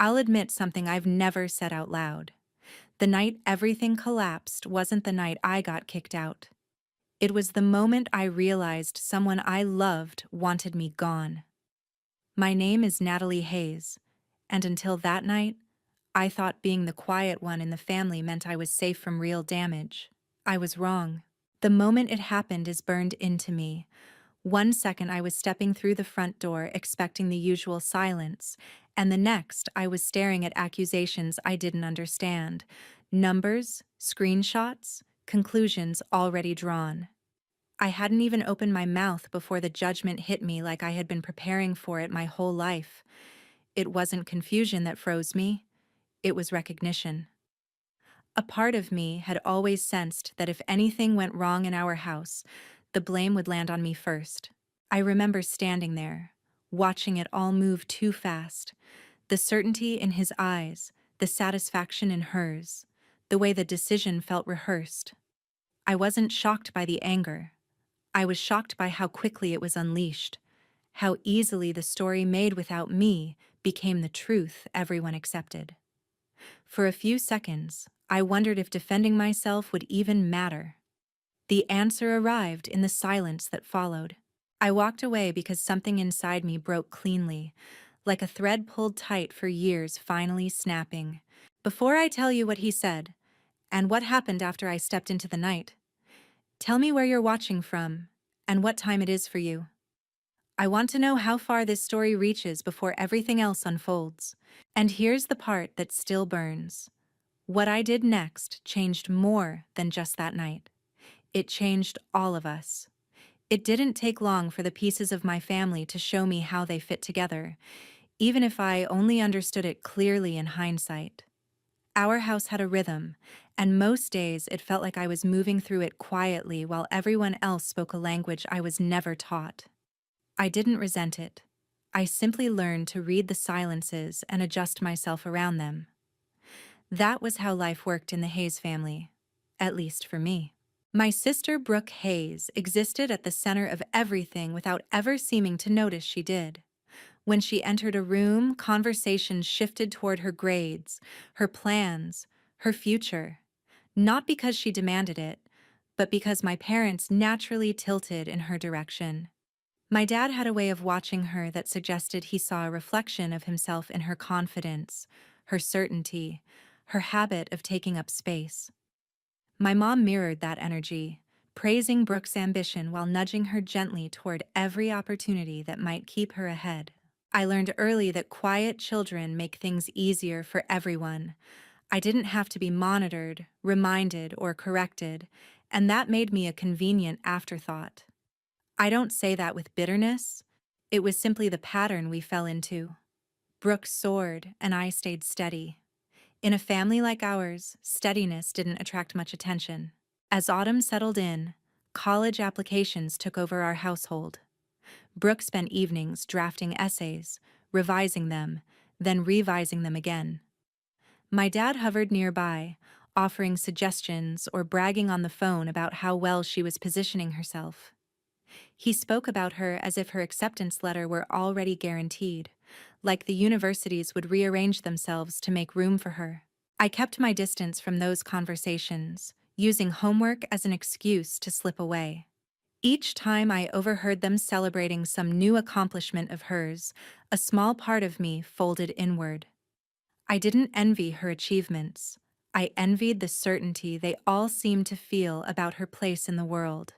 I'll admit something I've never said out loud. The night everything collapsed wasn't the night I got kicked out. It was the moment I realized someone I loved wanted me gone. My name is Natalie Hayes, and until that night, I thought being the quiet one in the family meant I was safe from real damage. I was wrong. The moment it happened is burned into me. 1 second I was stepping through the front door expecting the usual silence, and the next I was staring at accusations I didn't understand. Numbers, screenshots, conclusions already drawn. I hadn't even opened my mouth before the judgment hit me like I had been preparing for it my whole life. It wasn't confusion that froze me, it was recognition. A part of me had always sensed that if anything went wrong in our house, the blame would land on me first. I remember standing there, watching it all move too fast, the certainty in his eyes, the satisfaction in hers, the way the decision felt rehearsed. I wasn't shocked by the anger. I was shocked by how quickly it was unleashed, how easily the story made without me became the truth everyone accepted. For a few seconds, I wondered if defending myself would even matter. The answer arrived in the silence that followed. I walked away because something inside me broke cleanly, like a thread pulled tight for years finally snapping. Before I tell you what he said, and what happened after I stepped into the night, tell me where you're watching from, and what time it is for you. I want to know how far this story reaches before everything else unfolds. And here's the part that still burns. What I did next changed more than just that night. It changed all of us. It didn't take long for the pieces of my family to show me how they fit together, even if I only understood it clearly in hindsight. Our house had a rhythm, and most days it felt like I was moving through it quietly while everyone else spoke a language I was never taught. I didn't resent it. I simply learned to read the silences and adjust myself around them. That was how life worked in the Hayes family, at least for me. My sister Brooke Hayes existed at the center of everything without ever seeming to notice she did. When she entered a room, conversations shifted toward her grades, her plans, her future. Not because she demanded it, but because my parents naturally tilted in her direction. My dad had a way of watching her that suggested he saw a reflection of himself in her confidence, her certainty, her habit of taking up space. My mom mirrored that energy, praising Brooke's ambition while nudging her gently toward every opportunity that might keep her ahead. I learned early that quiet children make things easier for everyone. I didn't have to be monitored, reminded, or corrected, and that made me a convenient afterthought. I don't say that with bitterness. It was simply the pattern we fell into. Brooke soared, and I stayed steady. In a family like ours, steadiness didn't attract much attention. As autumn settled in, college applications took over our household. Brooke spent evenings drafting essays, revising them, then revising them again. My dad hovered nearby, offering suggestions or bragging on the phone about how well she was positioning herself. He spoke about her as if her acceptance letter were already guaranteed, like the universities would rearrange themselves to make room for her. I kept my distance from those conversations, using homework as an excuse to slip away. Each time I overheard them celebrating some new accomplishment of hers, a small part of me folded inward. I didn't envy her achievements. I envied the certainty they all seemed to feel about her place in the world.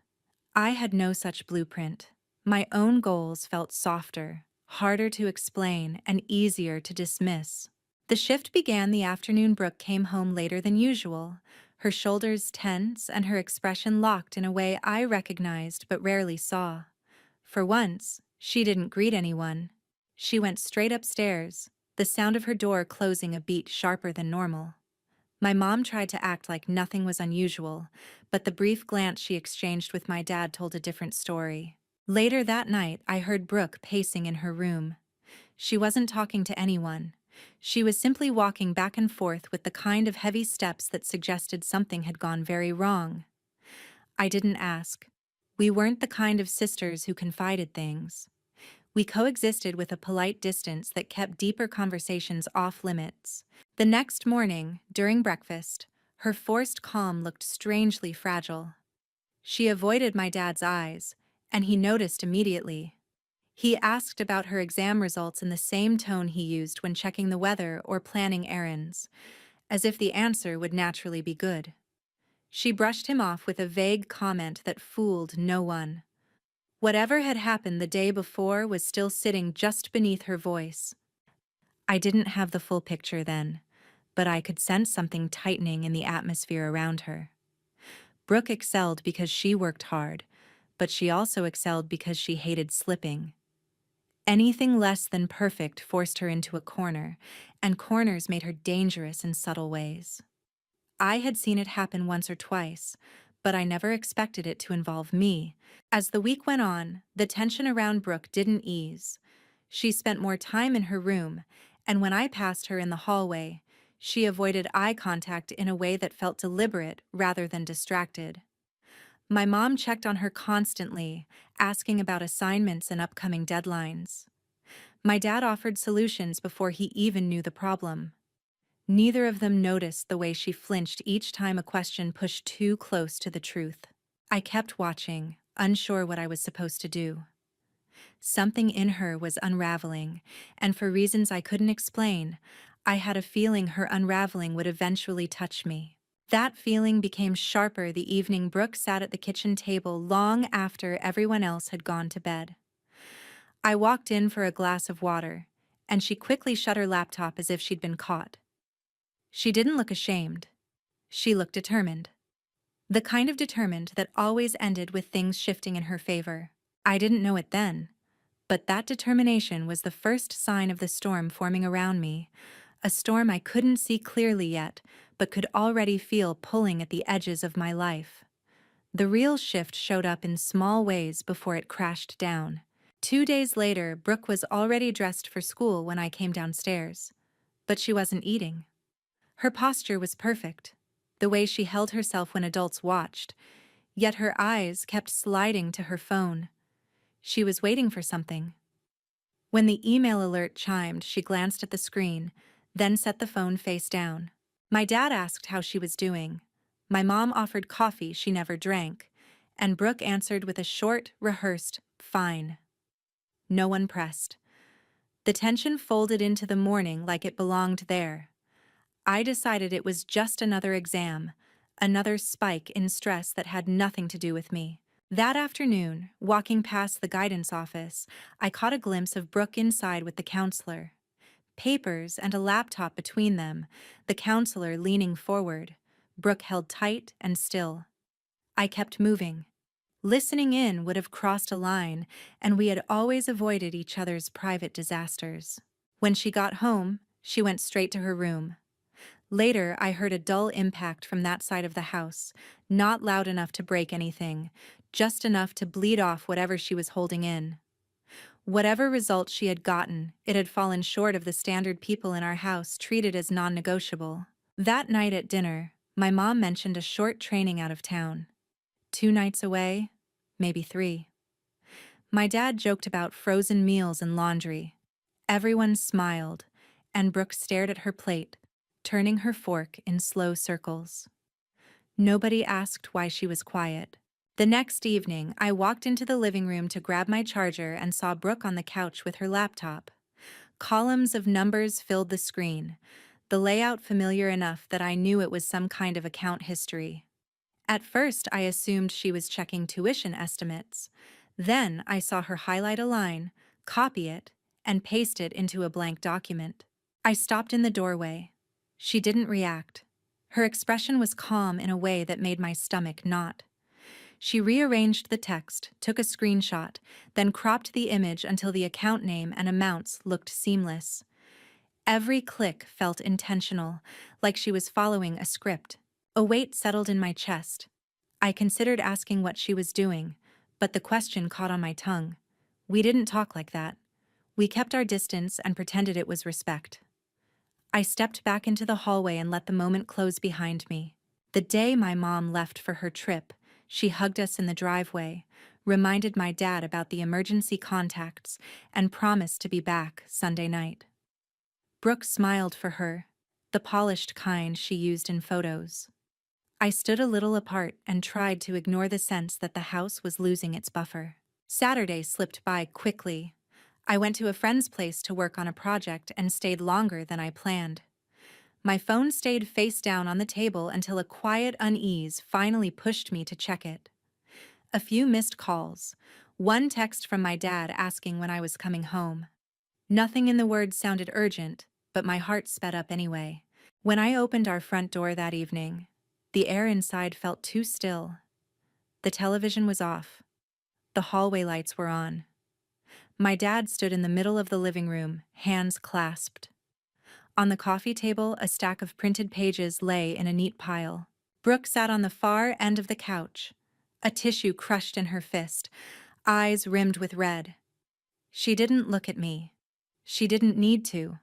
I had no such blueprint. My own goals felt softer, harder to explain, and easier to dismiss. The shift began the afternoon Brooke came home later than usual, her shoulders tense and her expression locked in a way I recognized but rarely saw. For once, she didn't greet anyone. She went straight upstairs, the sound of her door closing a beat sharper than normal. My mom tried to act like nothing was unusual, but the brief glance she exchanged with my dad told a different story. Later that night, I heard Brooke pacing in her room. She wasn't talking to anyone. She was simply walking back and forth with the kind of heavy steps that suggested something had gone very wrong. I didn't ask. We weren't the kind of sisters who confided things. We coexisted with a polite distance that kept deeper conversations off limits. The next morning, during breakfast, her forced calm looked strangely fragile. She avoided my dad's eyes, and he noticed immediately. He asked about her exam results in the same tone he used when checking the weather or planning errands, as if the answer would naturally be good. She brushed him off with a vague comment that fooled no one. Whatever had happened the day before was still sitting just beneath her voice. I didn't have the full picture then, but I could sense something tightening in the atmosphere around her. Brooke excelled because she worked hard, but she also excelled because she hated slipping. Anything less than perfect forced her into a corner, and corners made her dangerous in subtle ways. I had seen it happen once or twice, but I never expected it to involve me. As the week went on, the tension around Brooke didn't ease. She spent more time in her room, and when I passed her in the hallway, she avoided eye contact in a way that felt deliberate rather than distracted. My mom checked on her constantly, asking about assignments and upcoming deadlines. My dad offered solutions before he even knew the problem. Neither of them noticed the way she flinched each time a question pushed too close to the truth. I kept watching, unsure what I was supposed to do. Something in her was unraveling, and for reasons I couldn't explain, I had a feeling her unraveling would eventually touch me. That feeling became sharper the evening Brooke sat at the kitchen table long after everyone else had gone to bed. I walked in for a glass of water, and she quickly shut her laptop as if she'd been caught. She didn't look ashamed. She looked determined. The kind of determined that always ended with things shifting in her favor. I didn't know it then, but that determination was the first sign of the storm forming around me, a storm I couldn't see clearly yet, but could already feel pulling at the edges of my life. The real shift showed up in small ways before it crashed down. 2 days later, Brooke was already dressed for school when I came downstairs, but she wasn't eating. Her posture was perfect, the way she held herself when adults watched, yet her eyes kept sliding to her phone. She was waiting for something. When the email alert chimed, she glanced at the screen, then set the phone face down. My dad asked how she was doing. My mom offered coffee she never drank, and Brooke answered with a short, rehearsed, "Fine." No one pressed. The tension folded into the morning like it belonged there. I decided it was just another exam, another spike in stress that had nothing to do with me. That afternoon, walking past the guidance office, I caught a glimpse of Brooke inside with the counselor. Papers and a laptop between them, the counselor leaning forward. Brooke held tight and still. I kept moving. Listening in would have crossed a line, and we had always avoided each other's private disasters. When she got home, she went straight to her room. Later, I heard a dull impact from that side of the house, not loud enough to break anything, just enough to bleed off whatever she was holding in. Whatever result she had gotten, it had fallen short of the standard people in our house treated as non-negotiable. That night at dinner, my mom mentioned a short training out of town. 2 nights away, maybe 3. My dad joked about frozen meals and laundry. Everyone smiled, and Brooke stared at her plate, turning her fork in slow circles. Nobody asked why she was quiet. The next evening, I walked into the living room to grab my charger and saw Brooke on the couch with her laptop. Columns of numbers filled the screen, the layout familiar enough that I knew it was some kind of account history. At first, I assumed she was checking tuition estimates. Then I saw her highlight a line, copy it, and paste it into a blank document. I stopped in the doorway. She didn't react. Her expression was calm in a way that made my stomach knot. She rearranged the text, took a screenshot, then cropped the image until the account name and amounts looked seamless. Every click felt intentional, like she was following a script. A weight settled in my chest. I considered asking what she was doing, but the question caught on my tongue. We didn't talk like that. We kept our distance and pretended it was respect. I stepped back into the hallway and let the moment close behind me. The day my mom left for her trip, she hugged us in the driveway, reminded my dad about the emergency contacts, and promised to be back Sunday night. Brooke smiled for her, the polished kind she used in photos. I stood a little apart and tried to ignore the sense that the house was losing its buffer. Saturday slipped by quickly. I went to a friend's place to work on a project and stayed longer than I planned. My phone stayed face down on the table until a quiet unease finally pushed me to check it. A few missed calls, one text from my dad asking when I was coming home. Nothing in the words sounded urgent, but my heart sped up anyway. When I opened our front door that evening, the air inside felt too still. The television was off. The hallway lights were on. My dad stood in the middle of the living room, hands clasped. On the coffee table, a stack of printed pages lay in a neat pile. Brooke sat on the far end of the couch, a tissue crushed in her fist, eyes rimmed with red. She didn't look at me. She didn't need to.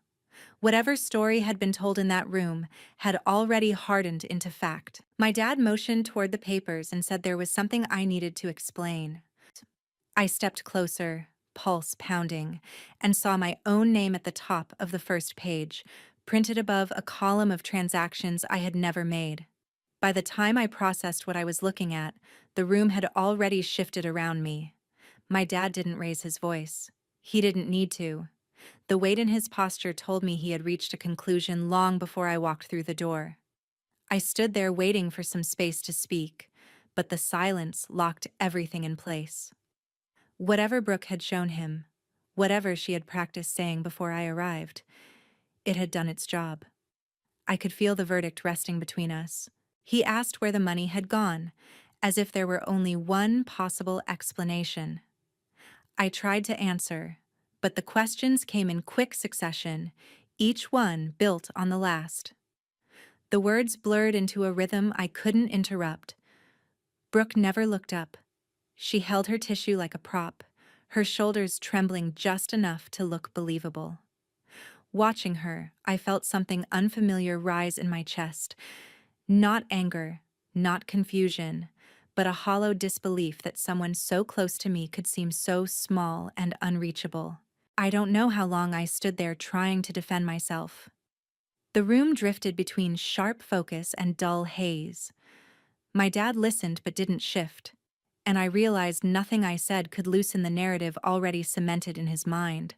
Whatever story had been told in that room had already hardened into fact. My dad motioned toward the papers and said there was something I needed to explain. I stepped closer, pulse pounding, and saw my own name at the top of the first page, printed above a column of transactions I had never made. By the time I processed what I was looking at, the room had already shifted around me. My dad didn't raise his voice. He didn't need to. The weight in his posture told me he had reached a conclusion long before I walked through the door. I stood there waiting for some space to speak, but the silence locked everything in place. Whatever Brooke had shown him, whatever she had practiced saying before I arrived, it had done its job. I could feel the verdict resting between us. He asked where the money had gone, as if there were only one possible explanation. I tried to answer, but the questions came in quick succession, each one built on the last. The words blurred into a rhythm I couldn't interrupt. Brooke never looked up. She held her tissue like a prop, her shoulders trembling just enough to look believable. Watching her, I felt something unfamiliar rise in my chest. Not anger, not confusion, but a hollow disbelief that someone so close to me could seem so small and unreachable. I don't know how long I stood there trying to defend myself. The room drifted between sharp focus and dull haze. My dad listened but didn't shift, and I realized nothing I said could loosen the narrative already cemented in his mind.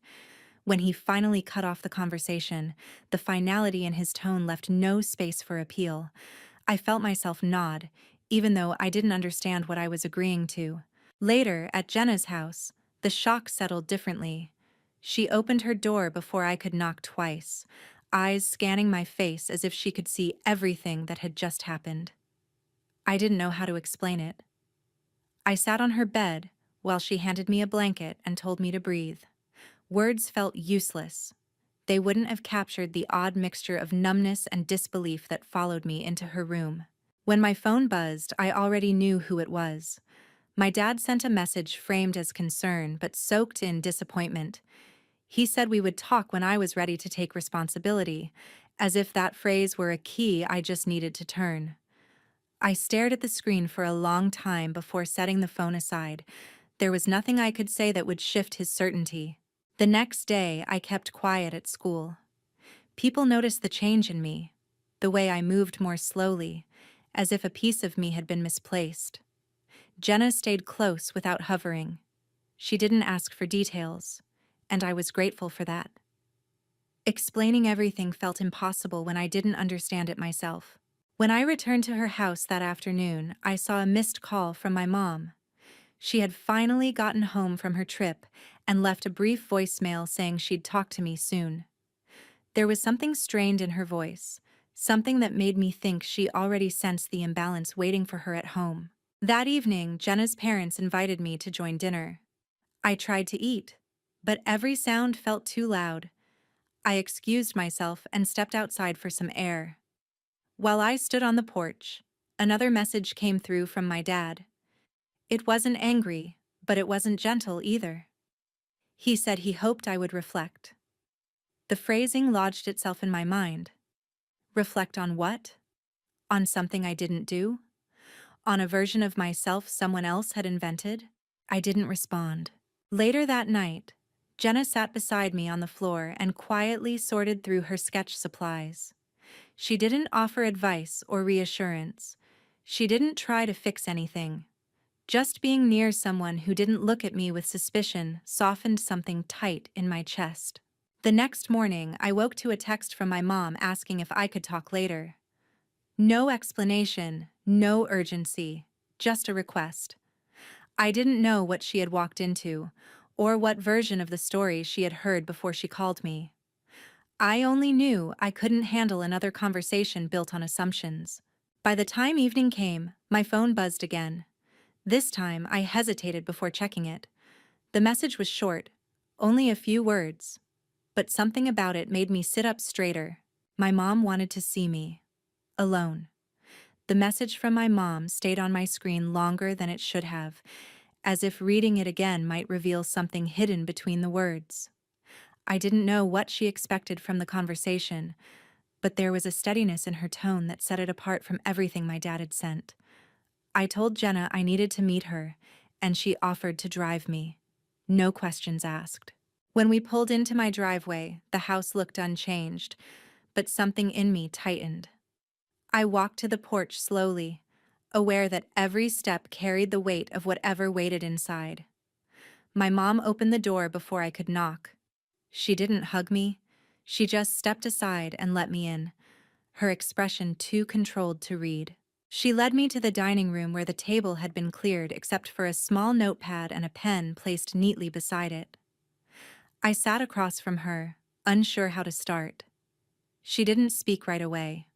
When he finally cut off the conversation, the finality in his tone left no space for appeal. I felt myself nod, even though I didn't understand what I was agreeing to. Later, at Jenna's house, the shock settled differently. She opened her door before I could knock twice, eyes scanning my face as if she could see everything that had just happened. I didn't know how to explain it. I sat on her bed while she handed me a blanket and told me to breathe. Words felt useless. They wouldn't have captured the odd mixture of numbness and disbelief that followed me into her room. When my phone buzzed, I already knew who it was. My dad sent a message framed as concern but soaked in disappointment. He said we would talk when I was ready to take responsibility, as if that phrase were a key I just needed to turn. I stared at the screen for a long time before setting the phone aside. There was nothing I could say that would shift his certainty. The next day, I kept quiet at school. People noticed the change in me, the way I moved more slowly, as if a piece of me had been misplaced. Jenna stayed close without hovering. She didn't ask for details, and I was grateful for that. Explaining everything felt impossible when I didn't understand it myself. When I returned to her house that afternoon, I saw a missed call from my mom. She had finally gotten home from her trip and left a brief voicemail saying she'd talk to me soon. There was something strained in her voice, something that made me think she already sensed the imbalance waiting for her at home. That evening, Jenna's parents invited me to join dinner. I tried to eat, but every sound felt too loud. I excused myself and stepped outside for some air. While I stood on the porch, another message came through from my dad. It wasn't angry, but it wasn't gentle either. He said he hoped I would reflect. The phrasing lodged itself in my mind. Reflect on what? On something I didn't do? On a version of myself someone else had invented? I didn't respond. Later that night, Jenna sat beside me on the floor and quietly sorted through her sketch supplies. She didn't offer advice or reassurance. She didn't try to fix anything. Just being near someone who didn't look at me with suspicion softened something tight in my chest. The next morning, I woke to a text from my mom asking if I could talk later. No explanation, no urgency, just a request. I didn't know what she had walked into, or what version of the story she had heard before she called me. I only knew I couldn't handle another conversation built on assumptions. By the time evening came, my phone buzzed again. This time, I hesitated before checking it. The message was short, only a few words, but something about it made me sit up straighter. My mom wanted to see me. Alone. The message from my mom stayed on my screen longer than it should have, as if reading it again might reveal something hidden between the words. I didn't know what she expected from the conversation, but there was a steadiness in her tone that set it apart from everything my dad had sent. I told Jenna I needed to meet her, and she offered to drive me. No questions asked. When we pulled into my driveway, the house looked unchanged, but something in me tightened. I walked to the porch slowly, aware that every step carried the weight of whatever waited inside. My mom opened the door before I could knock. She didn't hug me. She just stepped aside and let me in, her expression too controlled to read. She led me to the dining room where the table had been cleared except for a small notepad and a pen placed neatly beside it. I sat across from her, unsure how to start. She didn't speak right away.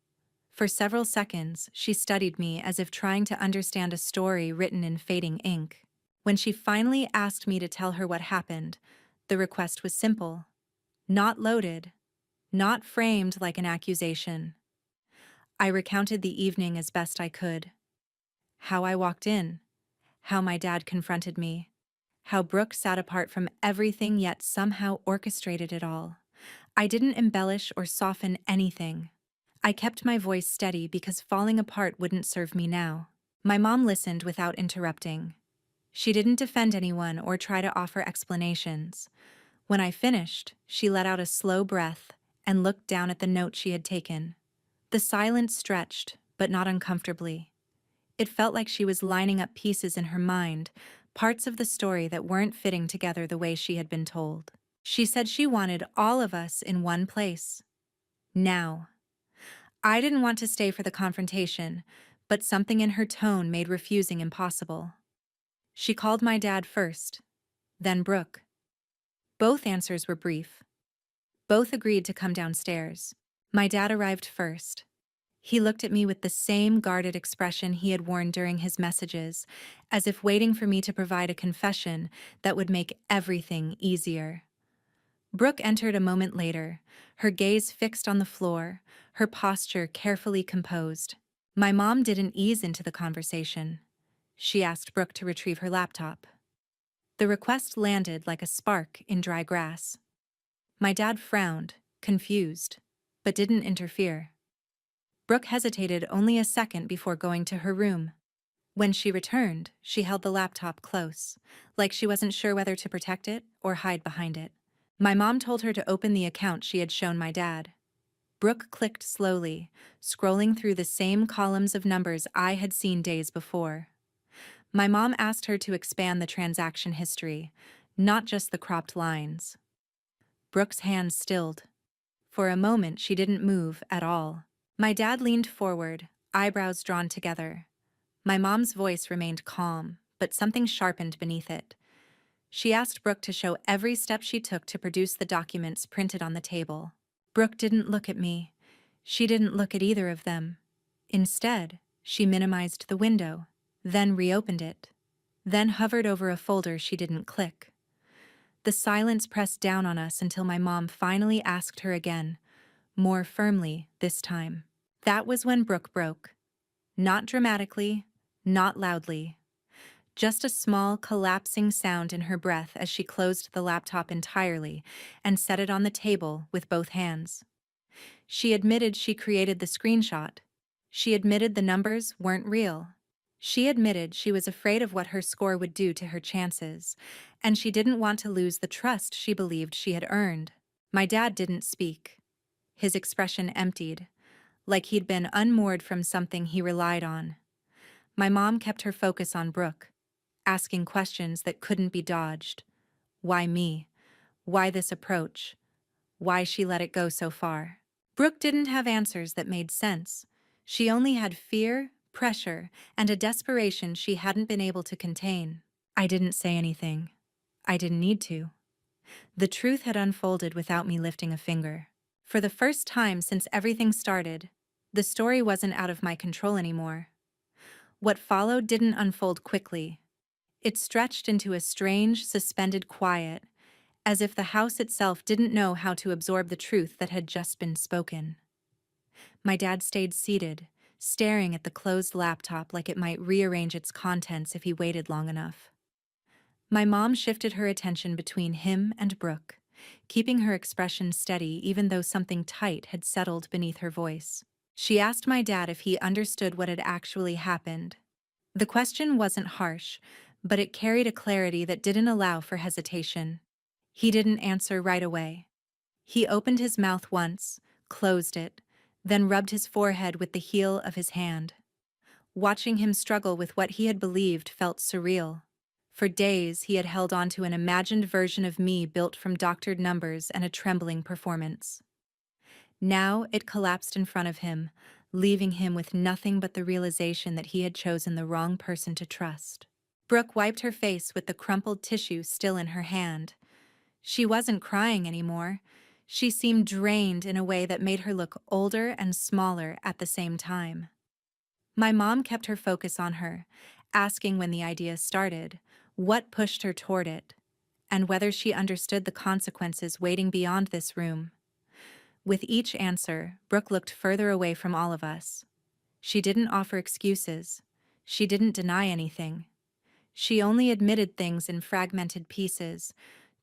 For several seconds, she studied me as if trying to understand a story written in fading ink. When she finally asked me to tell her what happened, the request was simple. Not loaded, not framed like an accusation. I recounted the evening as best I could. How I walked in, how my dad confronted me, how Brooke sat apart from everything yet somehow orchestrated it all. I didn't embellish or soften anything. I kept my voice steady because falling apart wouldn't serve me now. My mom listened without interrupting. She didn't defend anyone or try to offer explanations. When I finished, she let out a slow breath and looked down at the note she had taken. The silence stretched, but not uncomfortably. It felt like she was lining up pieces in her mind, parts of the story that weren't fitting together the way she had been told. She said she wanted all of us in one place. Now. I didn't want to stay for the confrontation, but something in her tone made refusing impossible. She called my dad first, then Brooke. Both answers were brief. Both agreed to come downstairs. My dad arrived first. He looked at me with the same guarded expression he had worn during his messages, as if waiting for me to provide a confession that would make everything easier. Brooke entered a moment later, her gaze fixed on the floor, her posture carefully composed. My mom didn't ease into the conversation. She asked Brooke to retrieve her laptop. The request landed like a spark in dry grass. My dad frowned, confused, but didn't interfere. Brooke hesitated only a second before going to her room. When she returned, she held the laptop close, like she wasn't sure whether to protect it or hide behind it. My mom told her to open the account she had shown my dad. Brooke clicked slowly, scrolling through the same columns of numbers I had seen days before. My mom asked her to expand the transaction history, not just the cropped lines. Brooke's hands stilled. For a moment, she didn't move at all. My dad leaned forward, eyebrows drawn together. My mom's voice remained calm, but something sharpened beneath it. She asked Brooke to show every step she took to produce the documents printed on the table. Brooke didn't look at me. She didn't look at either of them. Instead, she minimized the window, then reopened it, then hovered over a folder she didn't click. The silence pressed down on us until my mom finally asked her again, more firmly this time. That was when Brooke broke. Not dramatically, not loudly. Just a small, collapsing sound in her breath as she closed the laptop entirely and set it on the table with both hands. She admitted she created the screenshot. She admitted the numbers weren't real. She admitted she was afraid of what her score would do to her chances, and she didn't want to lose the trust she believed she had earned. My dad didn't speak. His expression emptied, like he'd been unmoored from something he relied on. My mom kept her focus on Brooke, asking questions that couldn't be dodged. Why me? Why this approach? Why she let it go so far? Brooke didn't have answers that made sense. She only had fear, pressure, and a desperation she hadn't been able to contain. I didn't say anything. I didn't need to. The truth had unfolded without me lifting a finger. For the first time since everything started, the story wasn't out of my control anymore. What followed didn't unfold quickly. It stretched into a strange, suspended quiet, as if the house itself didn't know how to absorb the truth that had just been spoken. My dad stayed seated, staring at the closed laptop like it might rearrange its contents if he waited long enough. My mom shifted her attention between him and Brooke, keeping her expression steady even though something tight had settled beneath her voice. She asked my dad if he understood what had actually happened. The question wasn't harsh, but it carried a clarity that didn't allow for hesitation. He didn't answer right away. He opened his mouth once, closed it, then rubbed his forehead with the heel of his hand. Watching him struggle with what he had believed felt surreal. For days, he had held on to an imagined version of me built from doctored numbers and a trembling performance. Now it collapsed in front of him, leaving him with nothing but the realization that he had chosen the wrong person to trust. Brooke wiped her face with the crumpled tissue still in her hand. She wasn't crying anymore. She seemed drained in a way that made her look older and smaller at the same time. My mom kept her focus on her, asking when the idea started, what pushed her toward it, and whether she understood the consequences waiting beyond this room. With each answer, Brooke looked further away from all of us. She didn't offer excuses. She didn't deny anything. She only admitted things in fragmented pieces,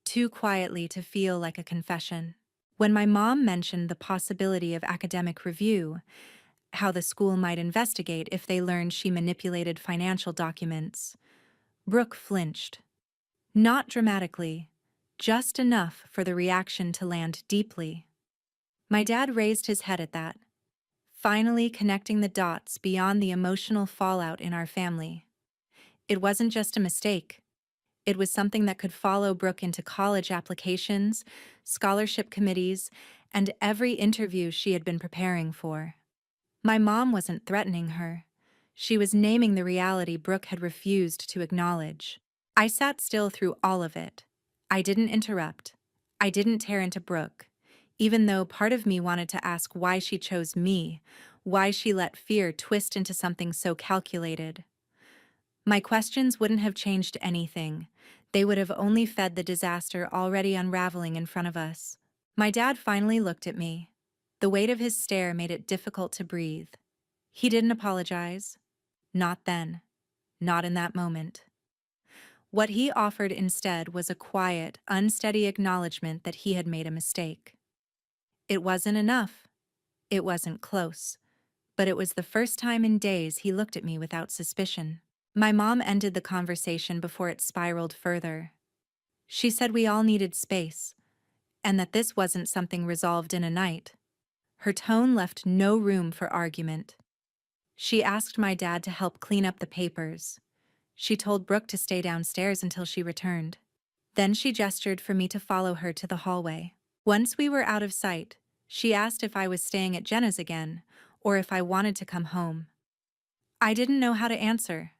too quietly to feel like a confession. When my mom mentioned the possibility of academic review, how the school might investigate if they learned she manipulated financial documents, Brooke flinched. Not dramatically, just enough for the reaction to land deeply. My dad raised his head at that, finally connecting the dots beyond the emotional fallout in our family. It wasn't just a mistake. It was something that could follow Brooke into college applications, scholarship committees, and every interview she had been preparing for. My mom wasn't threatening her. She was naming the reality Brooke had refused to acknowledge. I sat still through all of it. I didn't interrupt. I didn't tear into Brooke, even though part of me wanted to ask why she chose me, why she let fear twist into something so calculated. My questions wouldn't have changed anything. They would have only fed the disaster already unraveling in front of us. My dad finally looked at me. The weight of his stare made it difficult to breathe. He didn't apologize. Not then. Not in that moment. What he offered instead was a quiet, unsteady acknowledgement that he had made a mistake. It wasn't enough. It wasn't close. But it was the first time in days he looked at me without suspicion. My mom ended the conversation before it spiraled further. She said we all needed space, and that this wasn't something resolved in a night. Her tone left no room for argument. She asked my dad to help clean up the papers. She told Brooke to stay downstairs until she returned. Then she gestured for me to follow her to the hallway. Once we were out of sight, she asked if I was staying at Jenna's again, or if I wanted to come home. I didn't know how to answer.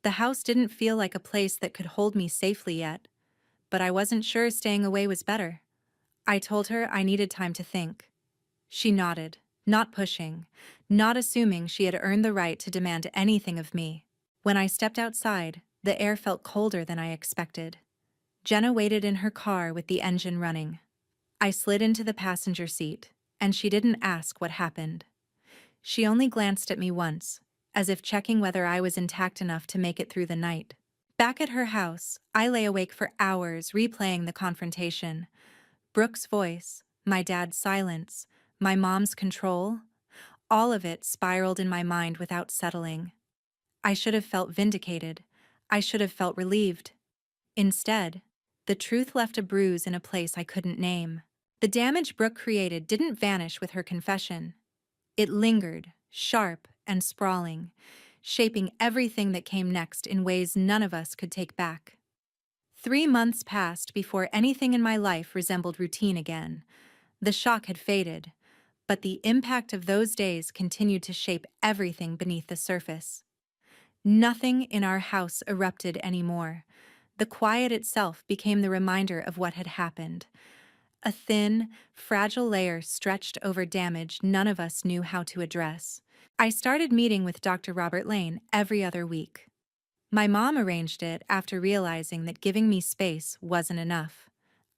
The house didn't feel like a place that could hold me safely yet, but I wasn't sure staying away was better. I told her I needed time to think. She nodded, not pushing, not assuming she had earned the right to demand anything of me. When I stepped outside, the air felt colder than I expected. Jenna waited in her car with the engine running. I slid into the passenger seat, and she didn't ask what happened. She only glanced at me once, as if checking whether I was intact enough to make it through the night. Back at her house, I lay awake for hours replaying the confrontation. Brooke's voice, my dad's silence, my mom's control, all of it spiraled in my mind without settling. I should have felt vindicated. I should have felt relieved. Instead, the truth left a bruise in a place I couldn't name. The damage Brooke created didn't vanish with her confession. It lingered, sharp and sprawling, shaping everything that came next in ways none of us could take back. 3 months passed before anything in my life resembled routine again. The shock had faded, but the impact of those days continued to shape everything beneath the surface. Nothing in our house erupted anymore. The quiet itself became the reminder of what had happened. A thin, fragile layer stretched over damage none of us knew how to address. I started meeting with Dr. Robert Lane every other week. My mom arranged it after realizing that giving me space wasn't enough.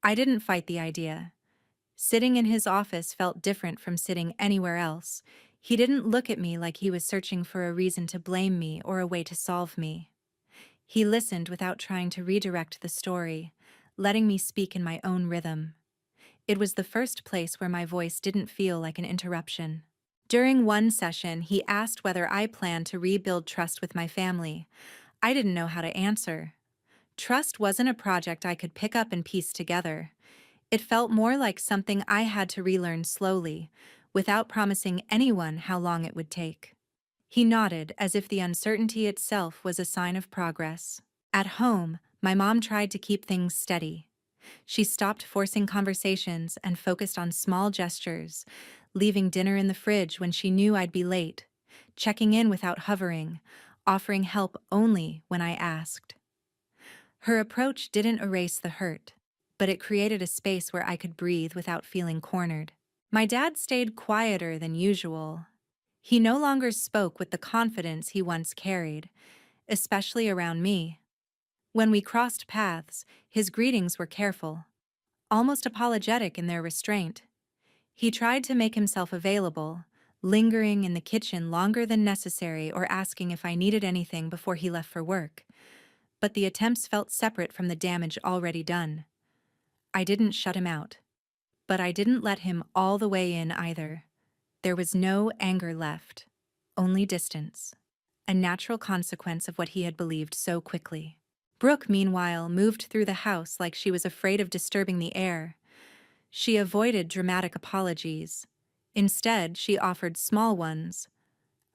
I didn't fight the idea. Sitting in his office felt different from sitting anywhere else. He didn't look at me like he was searching for a reason to blame me or a way to solve me. He listened without trying to redirect the story, letting me speak in my own rhythm. It was the first place where my voice didn't feel like an interruption. During one session, he asked whether I planned to rebuild trust with my family. I didn't know how to answer. Trust wasn't a project I could pick up and piece together. It felt more like something I had to relearn slowly, without promising anyone how long it would take. He nodded as if the uncertainty itself was a sign of progress. At home, my mom tried to keep things steady. She stopped forcing conversations and focused on small gestures, leaving dinner in the fridge when she knew I'd be late, checking in without hovering, offering help only when I asked. Her approach didn't erase the hurt, but it created a space where I could breathe without feeling cornered. My dad stayed quieter than usual. He no longer spoke with the confidence he once carried, especially around me. When we crossed paths, his greetings were careful, almost apologetic in their restraint. He tried to make himself available, lingering in the kitchen longer than necessary or asking if I needed anything before he left for work. But the attempts felt separate from the damage already done. I didn't shut him out, but I didn't let him all the way in either. There was no anger left, only distance, a natural consequence of what he had believed so quickly. Brooke, meanwhile, moved through the house like she was afraid of disturbing the air. She avoided dramatic apologies. Instead, she offered small ones,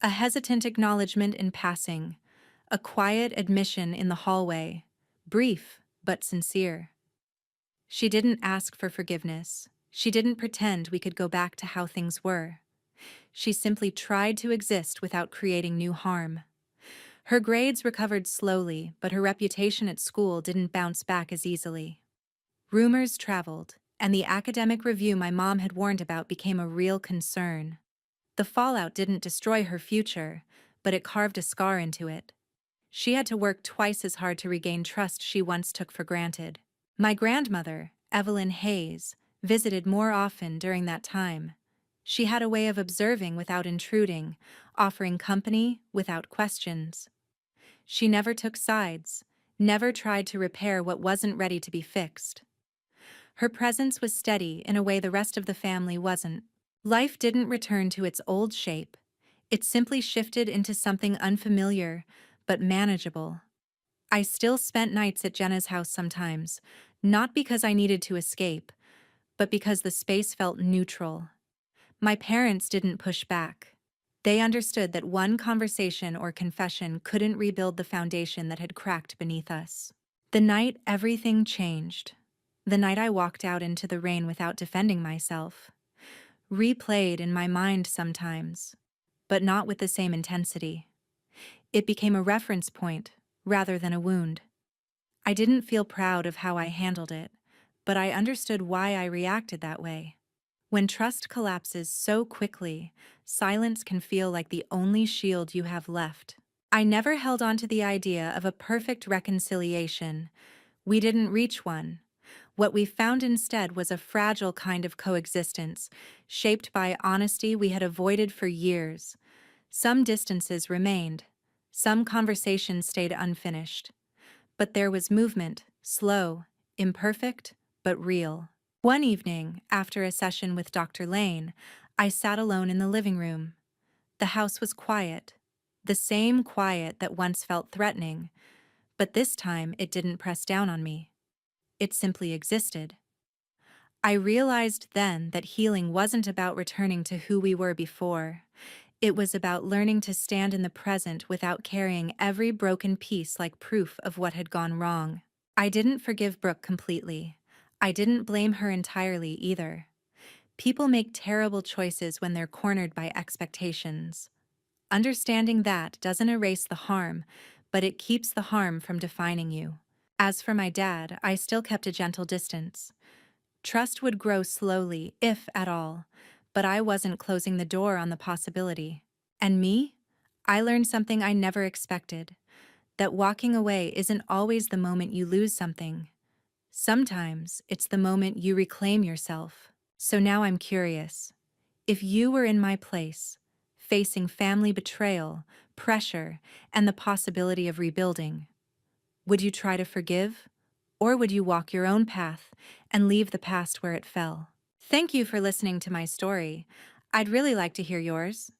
a hesitant acknowledgement in passing, a quiet admission in the hallway, brief but sincere. She didn't ask for forgiveness. She didn't pretend we could go back to how things were. She simply tried to exist without creating new harm. Her grades recovered slowly, but her reputation at school didn't bounce back as easily. Rumors traveled, and the academic review my mom had warned about became a real concern. The fallout didn't destroy her future, but it carved a scar into it. She had to work twice as hard to regain trust she once took for granted. My grandmother, Evelyn Hayes, visited more often during that time. She had a way of observing without intruding, offering company without questions. She never took sides, never tried to repair what wasn't ready to be fixed. Her presence was steady in a way the rest of the family wasn't. Life didn't return to its old shape. It simply shifted into something unfamiliar, but manageable. I still spent nights at Jenna's house sometimes, not because I needed to escape, but because the space felt neutral. My parents didn't push back. They understood that one conversation or confession couldn't rebuild the foundation that had cracked beneath us. The night everything changed. The night I walked out into the rain without defending myself. Replayed in my mind sometimes, but not with the same intensity. It became a reference point rather than a wound. I didn't feel proud of how I handled it, but I understood why I reacted that way. When trust collapses so quickly, silence can feel like the only shield you have left. I never held on to the idea of a perfect reconciliation. We didn't reach one. What we found instead was a fragile kind of coexistence, shaped by honesty we had avoided for years. Some distances remained. Some conversations stayed unfinished. But there was movement, slow, imperfect, but real. One evening, after a session with Dr. Lane, I sat alone in the living room. The house was quiet. The same quiet that once felt threatening, but this time it didn't press down on me. It simply existed. I realized then that healing wasn't about returning to who we were before. It was about learning to stand in the present without carrying every broken piece like proof of what had gone wrong. I didn't forgive Brooke completely. I didn't blame her entirely either. People make terrible choices when they're cornered by expectations. Understanding that doesn't erase the harm, but it keeps the harm from defining you. As for my dad, I still kept a gentle distance. Trust would grow slowly, if at all, but I wasn't closing the door on the possibility. And me? I learned something I never expected, that walking away isn't always the moment you lose something. Sometimes it's the moment you reclaim yourself. So now I'm curious. If you were in my place, facing family betrayal, pressure, and the possibility of rebuilding, would you try to forgive? Or would you walk your own path and leave the past where it fell? Thank you for listening to my story. I'd really like to hear yours.